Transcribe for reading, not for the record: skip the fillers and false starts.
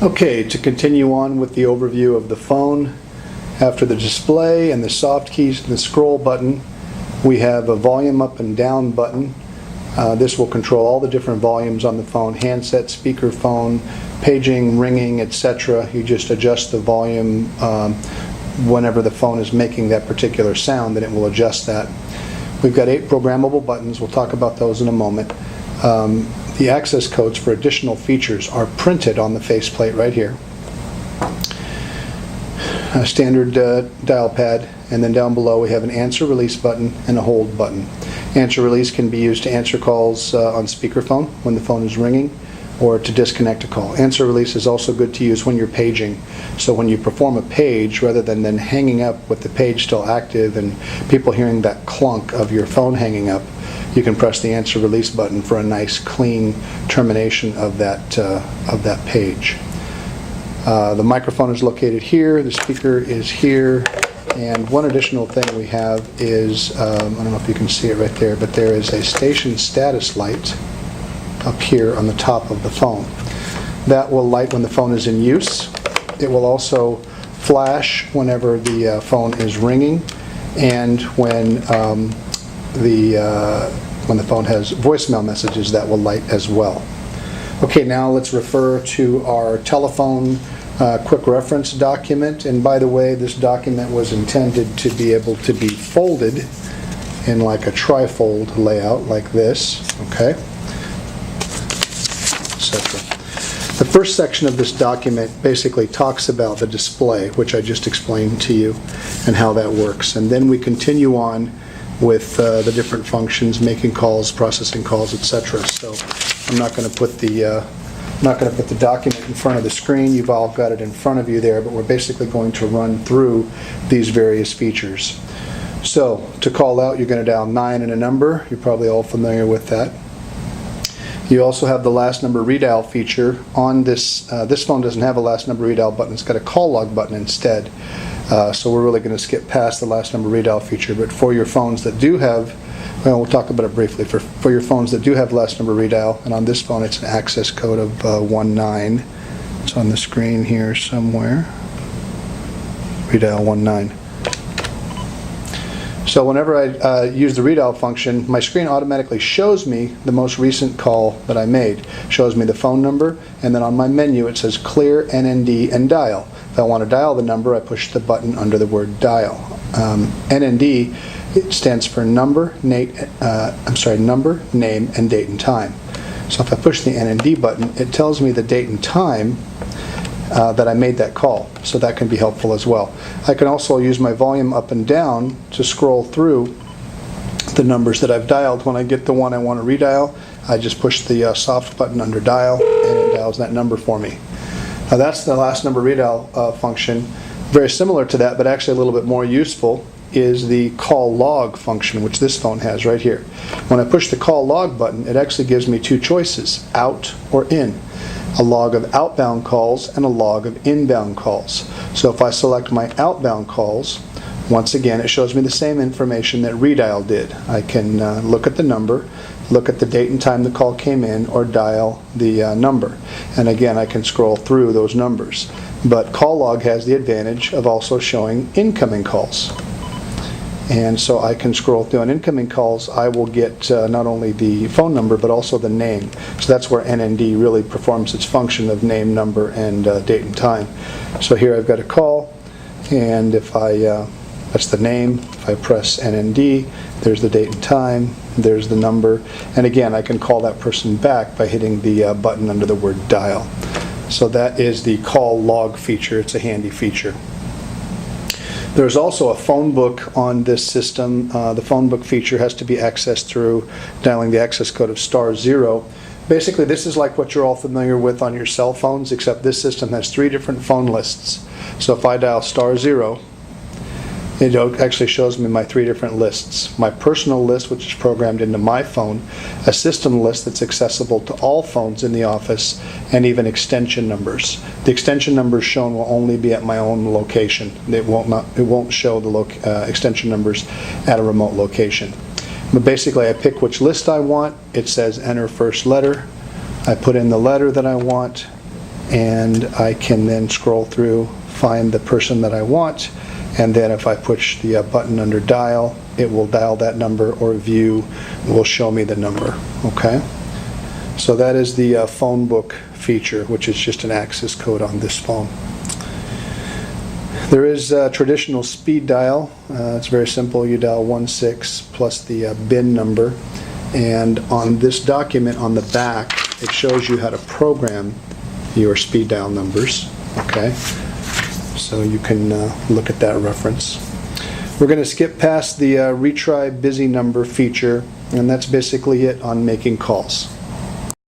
Okay, to continue on with the overview of the phone, after the display and the soft keys and the scroll button, we have a volume up and down button. This will control all the different volumes on the phone: handset, speakerphone, paging, ringing, etc. You just adjust the volume whenever the phone is making that particular sound, then it will adjust that. We've got 8 programmable buttons. We'll talk about those in a moment. The access codes for additional features are printed on the faceplate right here. A standard dial pad, and then down below we have an answer release button and a hold button. Answer release can be used to answer calls on speakerphone when the phone is ringing, or to disconnect a call. Answer release is also good to use when you're paging. So when you perform a page, rather than then hanging up with the page still active and people hearing that clunk of your phone hanging up, you can press the answer release button for a nice clean termination of that page. The microphone is located here, the speaker is here, and one additional thing we have is, I don't know if you can see it right there, but there is a station status light up here on the top of the phone. That will light when the phone is in use. It will also flash whenever the phone is ringing, and when the phone has voicemail messages, that will light as well. Okay, now let's refer to our telephone quick reference document. And by the way, this document was intended to be able to be folded in like a trifold layout like this, okay, etc. The first section of this document basically talks about the display, which I just explained to you, and how that works. And then we continue on with the different functions, making calls, processing calls, etc. So I'm not going to put the document in front of the screen. You've all got it in front of you there, but we're basically going to run through these various features. So to call out, you're going to dial 9 and a number. You're probably all familiar with that. You also have the last number redial feature on this. This phone doesn't have a last number redial button. It's got a call log button instead. So we're really going to skip past the last number redial feature. But for your phones that do have, well, we'll talk about it briefly. For your phones that do have last number redial, and on this phone it's an access code of 19. It's on the screen here somewhere. Redial 19. So whenever I use the redial function, my screen automatically shows me the most recent call that I made. Shows me the phone number, and then on my menu it says clear, NND, and dial. If I want to dial the number, I push the button under the word dial. NND, it stands for number, name, and date and time. So if I push the NND button, it tells me the date and time that I made that call. So that can be helpful as well. I can also use my volume up and down to scroll through the numbers that I've dialed. When I get the one I want to redial, I just push the soft button under dial, and it dials that number for me. Now that's the last number redial function. Very similar to that, but actually a little bit more useful, is the call log function, which this phone has right here. When I push the call log button, it actually gives me 2 choices, out or in. A log of outbound calls and a log of inbound calls. So if I select my outbound calls, once again it shows me the same information that redial did. I can look at the number, look at the date and time the call came in, or dial the number. And again, I can scroll through those numbers. But call log has the advantage of also showing incoming calls. And so I can scroll through on incoming calls. I will get not only the phone number, but also the name. So that's where NND really performs its function of name, number, and date and time. So here I've got a call, and if that's the name. If I press NND, there's the date and time, there's the number, and again, I can call that person back by hitting the button under the word dial. So that is the call log feature. It's a handy feature. There's also a phone book on this system. The phone book feature has to be accessed through dialing the access code of *0. Basically, this is like what you're all familiar with on your cell phones, except this system has 3 different phone lists. So if I dial *0, it actually shows me my 3 different lists. My personal list, which is programmed into my phone, a system list that's accessible to all phones in the office, and even extension numbers. The extension numbers shown will only be at my own location. It won't show the extension numbers at a remote location. But basically, I pick which list I want. It says enter first letter. I put in the letter that I want, and I can then scroll through, find the person that I want, and then if I push the button under dial, it will dial that number, or view will show me the number. Okay? So that is the phone book feature, which is just an access code on this phone. There is a traditional speed dial. It's very simple. You dial 16 plus the bin number, and on this document on the back, it shows you how to program your speed dial numbers. Okay, so you can look at that reference. We're going to skip past the retry busy number feature, and that's basically it on making calls.